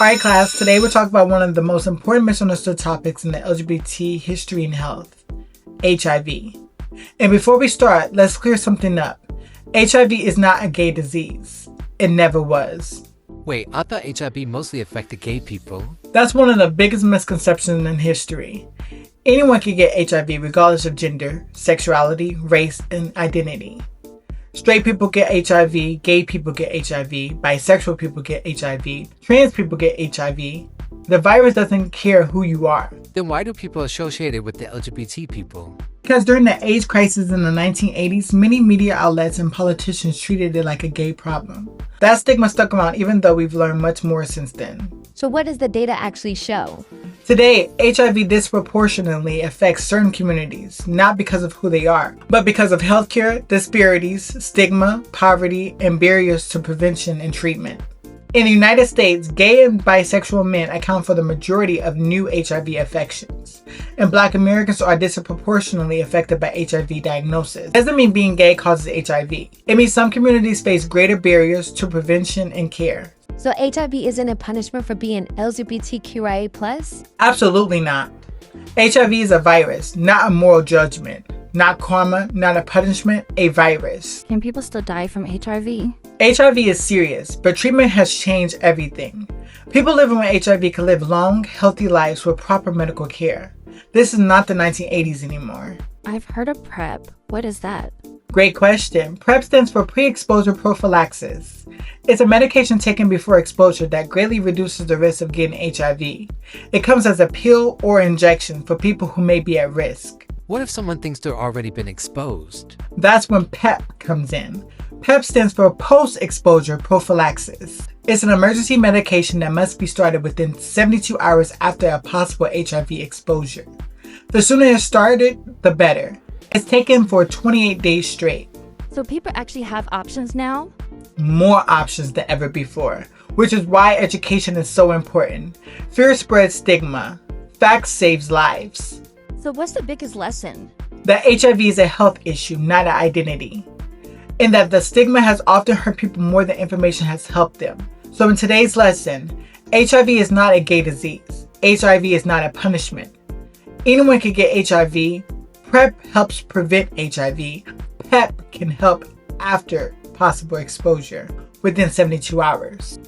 Alright class, today we'll talk about one of the most important misunderstood topics in the LGBT history and health, HIV. And before we start, let's clear something up. HIV is not a gay disease. It never was. Wait, I thought HIV mostly affected gay people. That's one of the biggest misconceptions in history. Anyone can get HIV regardless of gender, sexuality, race, and identity. Straight people get HIV, gay people get HIV, bisexual people get HIV, trans people get HIV. The virus doesn't care who you are. Then why do people associate it with the LGBT people? Because during the AIDS crisis in the 1980s, many media outlets and politicians treated it like a gay problem. That stigma stuck around even though we've learned much more since then. So what does the data actually show? Today, HIV disproportionately affects certain communities, not because of who they are, but because of healthcare disparities, stigma, poverty, and barriers to prevention and treatment. In the United States, gay and bisexual men account for the majority of new HIV infections, and Black Americans are disproportionately affected by HIV diagnosis. Doesn't mean being gay causes HIV. It means some communities face greater barriers to prevention and care. So HIV isn't a punishment for being LGBTQIA+? Absolutely not. HIV is a virus, not a moral judgment. Not karma, not a punishment, a virus. Can people still die from HIV? HIV is serious, but treatment has changed everything. People living with HIV can live long, healthy lives with proper medical care. This is not the 1980s anymore. I've heard of PrEP. What is that? Great question. PrEP stands for pre-exposure prophylaxis. It's a medication taken before exposure that greatly reduces the risk of getting HIV. It comes as a pill or injection for people who may be at risk. What if someone thinks they've already been exposed? That's when PEP comes in. PEP stands for post-exposure prophylaxis. It's an emergency medication that must be started within 72 hours after a possible HIV exposure. The sooner it's started, the better. It's taken for 28 days straight. So people actually have options now? More options than ever before, which is why education is so important. Fear spreads stigma. Facts saves lives. So what's the biggest lesson? That HIV is a health issue, not an identity. And that the stigma has often hurt people more than information has helped them. So in today's lesson, HIV is not a gay disease. HIV is not a punishment. Anyone can get HIV. PrEP helps prevent HIV. PEP can help after possible exposure within 72 hours.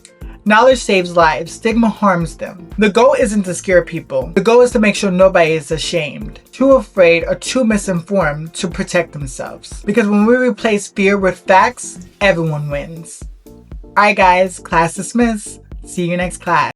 Knowledge saves lives, stigma harms them. The goal isn't to scare people. The goal is to make sure nobody is ashamed, too afraid, or too misinformed to protect themselves. Because when we replace fear with facts, everyone wins. Alright guys, class dismissed. See you next class.